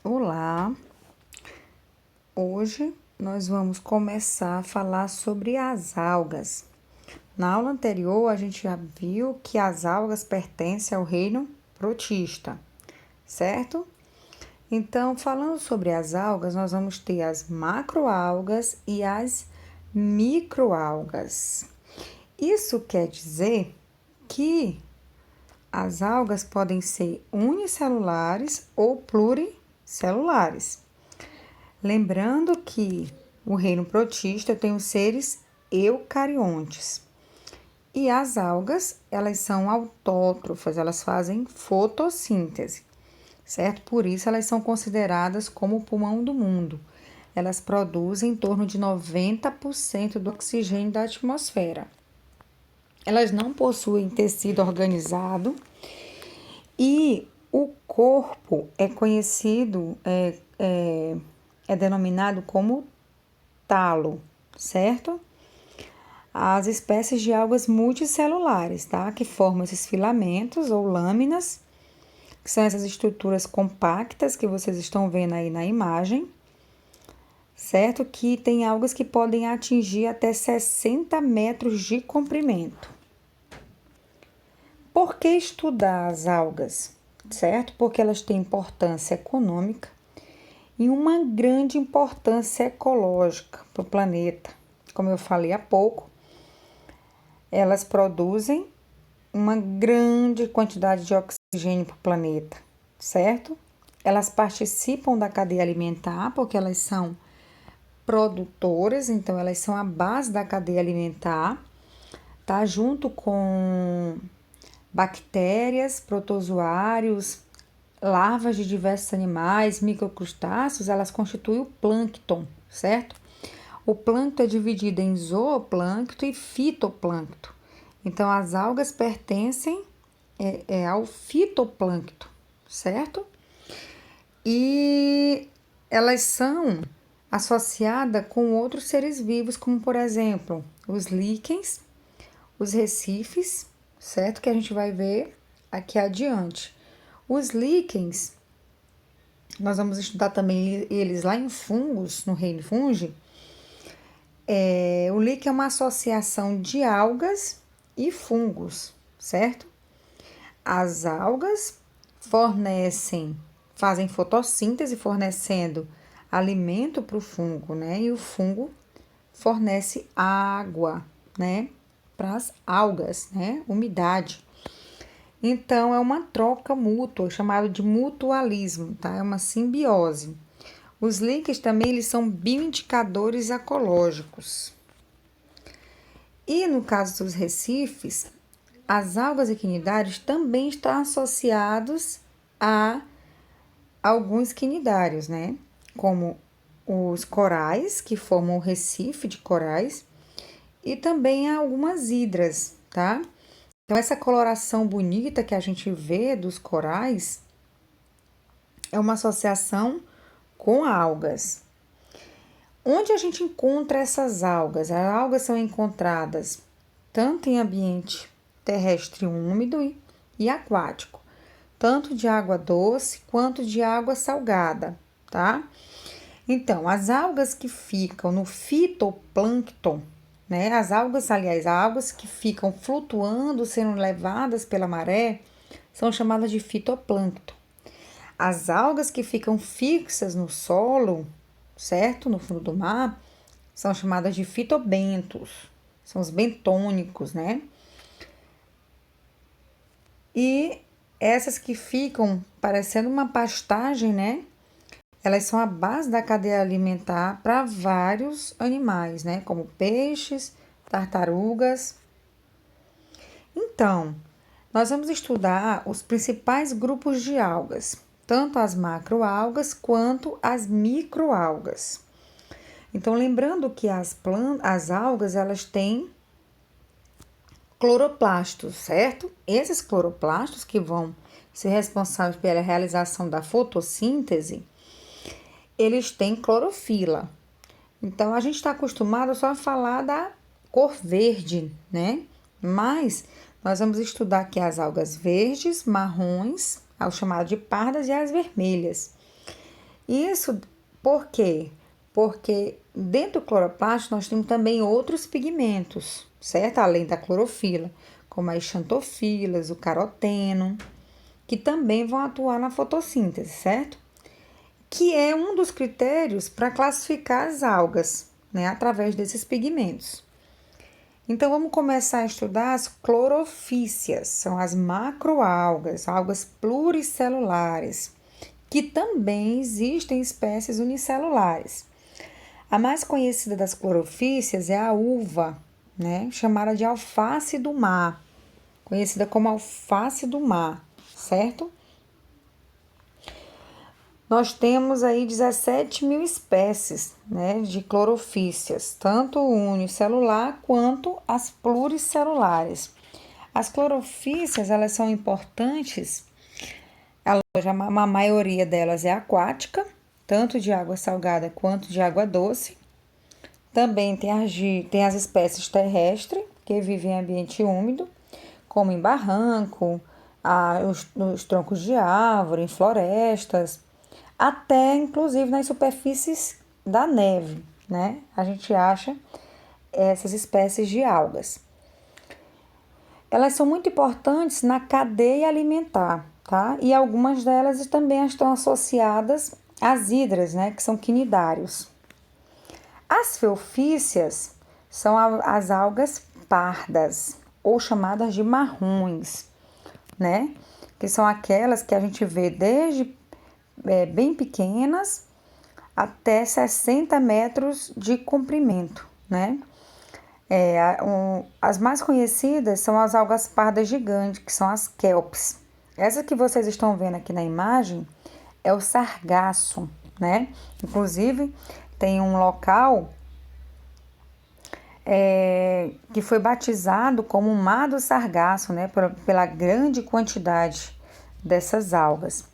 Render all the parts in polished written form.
Olá, hoje nós vamos começar a falar sobre as algas. Na aula anterior, a gente já viu que as algas pertencem ao reino protista, certo? Então, falando sobre as algas, nós vamos ter as macroalgas e as microalgas. Isso quer dizer que as algas podem ser unicelulares ou pluricelulares. Lembrando que o reino protista tem os seres eucariontes. E as algas, elas são autótrofas, elas fazem fotossíntese, certo? Por isso elas são consideradas como o pulmão do mundo. Elas produzem em torno de 90% do oxigênio da atmosfera. Elas não possuem tecido organizado e o corpo é conhecido, é denominado como talo, certo? As espécies de algas multicelulares, tá? Que formam esses filamentos ou lâminas, que são essas estruturas compactas que vocês estão vendo aí na imagem, certo? Que tem algas que podem atingir até 60 metros de comprimento. Por que estudar as algas, certo? Porque elas têm importância econômica e uma grande importância ecológica para o planeta. Como eu falei há pouco, elas produzem uma grande quantidade de oxigênio para o planeta, certo? Elas participam da cadeia alimentar porque elas são produtoras, então elas são a base da cadeia alimentar, tá? Junto com bactérias, protozoários, larvas de diversos animais, microcrustáceos, elas constituem o plâncton, certo? O plâncton é dividido em zooplâncton e fitoplâncton. Então, as algas pertencem ao fitoplâncton, certo? E elas são associadas com outros seres vivos, como, por exemplo, os líquens, os recifes, certo? Que a gente vai ver aqui adiante. Os líquens, nós vamos estudar também eles lá em fungos, no reino fungi. O líquen é uma associação de algas e fungos, certo? As algas fazem fotossíntese, fornecendo alimento para o fungo, né? E o fungo fornece água, né? Para as algas, né? Umidade. Então, é uma troca mútua, chamada de mutualismo, tá? É uma simbiose. Os líquens também eles são bioindicadores ecológicos. E no caso dos recifes, as algas equinidárias também estão associados a alguns quinidários, né? Como os corais, que formam o recife de corais, e também a algumas hidras, tá? Então, essa coloração bonita que a gente vê dos corais é uma associação com algas. Onde a gente encontra essas algas? As algas são encontradas tanto em ambiente terrestre úmido e aquático, tanto de água doce quanto de água salgada, tá? Então, as algas que ficam no fitoplâncton, né? As algas que ficam flutuando, sendo levadas pela maré, são chamadas de fitoplâncton. As algas que ficam fixas no solo, certo? No fundo do mar, são chamadas de fitobentos. São os bentônicos, né? E essas que ficam parecendo uma pastagem, né? Elas são a base da cadeia alimentar para vários animais, né? Como peixes, tartarugas. Então, nós vamos estudar os principais grupos de algas, tanto as macroalgas quanto as microalgas. Então, lembrando que as algas, elas têm cloroplastos, certo? Esses cloroplastos que vão ser responsáveis pela realização da fotossíntese, eles têm clorofila. Então, a gente está acostumado só a falar da cor verde, né? Mas nós vamos estudar aqui as algas verdes, marrons, as chamadas de pardas e as vermelhas. Isso por quê? Porque dentro do cloroplasto nós temos também outros pigmentos, certo? Além da clorofila, como as xantofilas, o caroteno, que também vão atuar na fotossíntese, certo? Que é um dos critérios para classificar as algas, né, através desses pigmentos. Então, vamos começar a estudar as clorofícias, são as macroalgas, algas pluricelulares, que também existem espécies unicelulares. A mais conhecida das clorofícias é a uva, né, chamada de alface do mar, conhecida como alface do mar, certo? Nós temos aí 17 mil espécies, né, de clorofícias, tanto unicelular quanto as pluricelulares. As clorofícias, elas são importantes, a maioria delas é aquática, tanto de água salgada quanto de água doce. Também tem as espécies terrestres, que vivem em ambiente úmido, como em barranco, os troncos de árvore, em florestas, até inclusive nas superfícies da neve, né? A gente acha essas espécies de algas. Elas são muito importantes na cadeia alimentar, tá? E algumas delas também estão associadas às hidras, né? Que são quinidários. As feofícias são as algas pardas, ou chamadas de marrons, né? Que são aquelas que a gente vê desde bem pequenas até 60 metros de comprimento, né? As mais conhecidas são as algas pardas gigantes, que são as kelps. Essa que vocês estão vendo aqui na imagem é o sargaço, né? Inclusive, tem um local que foi batizado como o Mar do Sargaço, né? Pela grande quantidade dessas algas.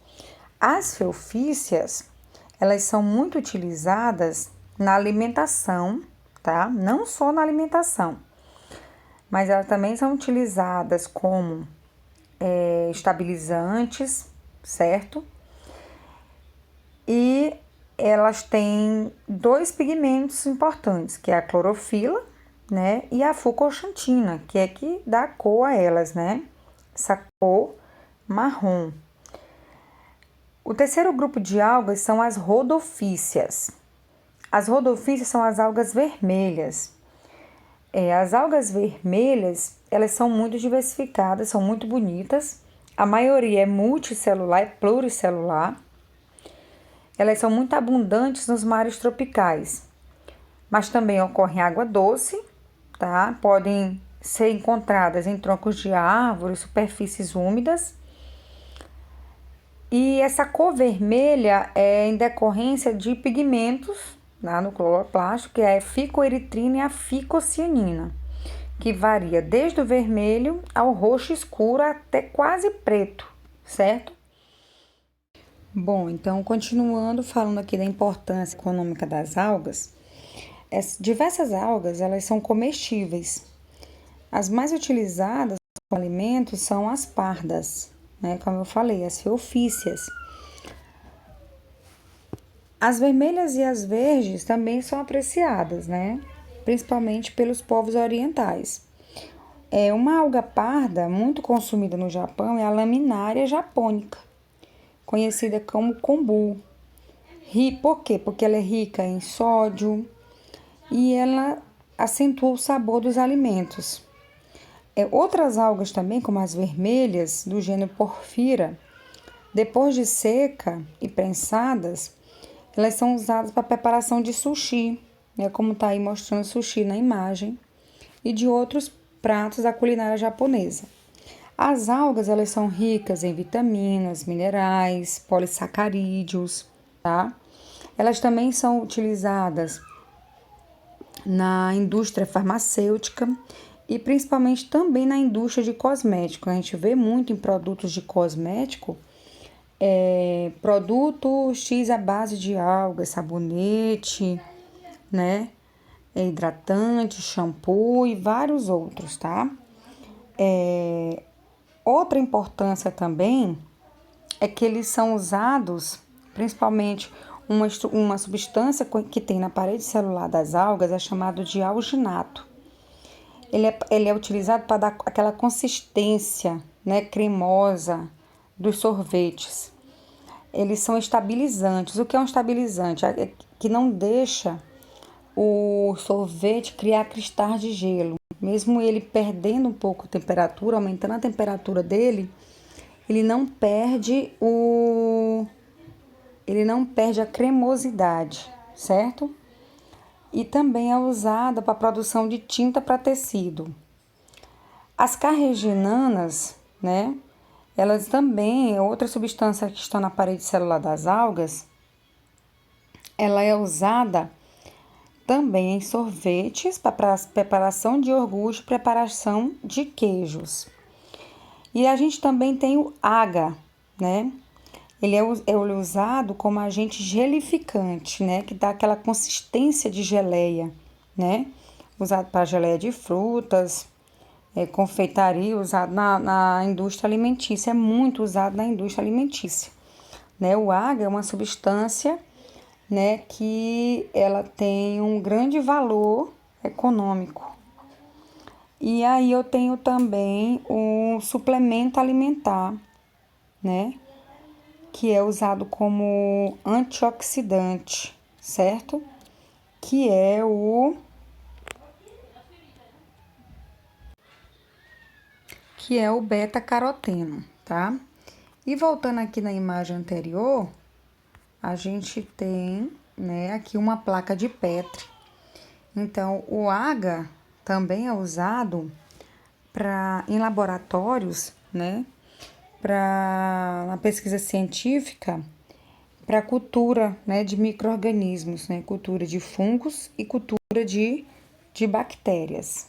As feofícias, elas são muito utilizadas na alimentação, tá? Não só na alimentação, mas elas também são utilizadas como estabilizantes, certo? E elas têm dois pigmentos importantes, que é a clorofila, né? E a fucoxantina, que é que dá cor a elas, né? Essa cor marrom. O terceiro grupo de algas são as rodofícias. As rodofícias são as algas vermelhas. As algas vermelhas, elas são muito diversificadas, são muito bonitas. A maioria é multicelular e pluricelular. Elas são muito abundantes nos mares tropicais, mas também ocorrem em água doce, tá? Podem ser encontradas em troncos de árvores, superfícies úmidas. E essa cor vermelha é em decorrência de pigmentos lá no cloroplasto, que é a ficoeritrina e a ficocianina, que varia desde o vermelho ao roxo escuro até quase preto, certo? Bom, então continuando falando aqui da importância econômica das algas, diversas algas elas são comestíveis. As mais utilizadas como alimentos são as pardas, né? Como eu falei, as feofícias. As vermelhas e as verdes também são apreciadas, né? Principalmente pelos povos orientais. Uma alga parda muito consumida no Japão é a laminária japônica, conhecida como kombu. Por quê? Porque ela é rica em sódio e ela acentua o sabor dos alimentos. Outras algas também, como as vermelhas, do gênero Porphyra, depois de seca e prensadas, elas são usadas para preparação de sushi, né, como está aí mostrando sushi na imagem, e de outros pratos da culinária japonesa. As algas, elas são ricas em vitaminas, minerais, polissacarídeos, tá? Elas também são utilizadas na indústria farmacêutica e principalmente também na indústria de cosméticos. A gente vê muito em produtos de cosmético, produto X à base de algas, sabonete, né? Hidratante, shampoo e vários outros, tá? Outra importância também é que eles são usados, principalmente uma substância que tem na parede celular das algas é chamado de alginato. Ele é utilizado para dar aquela consistência, né, cremosa dos sorvetes. Eles são estabilizantes. O que é um estabilizante? É que não deixa o sorvete criar cristais de gelo. Mesmo ele perdendo um pouco a temperatura, aumentando a temperatura dele, ele não perde a cremosidade, certo? E também é usada para a produção de tinta para tecido. As carraginanas, né? Elas também, outra substância que está na parede celular das algas, ela é usada também em sorvetes para preparação de iogurte, preparação de queijos. E a gente também tem o agar, né? Ele é usado como agente gelificante, né? Que dá aquela consistência de geleia, né? Usado para geleia de frutas, confeitaria, usado na indústria alimentícia. É muito usado na indústria alimentícia, né? O agar é uma substância, né, que ela tem um grande valor econômico. E aí eu tenho também um suplemento alimentar, né, que é usado como antioxidante, certo? Que é o beta-caroteno, tá? E voltando aqui na imagem anterior, a gente tem, né, aqui uma placa de Petri. Então, o agar também é usado em laboratórios, né, na pesquisa científica, para cultura, né, de micro-organismos, né, cultura de fungos e cultura de bactérias.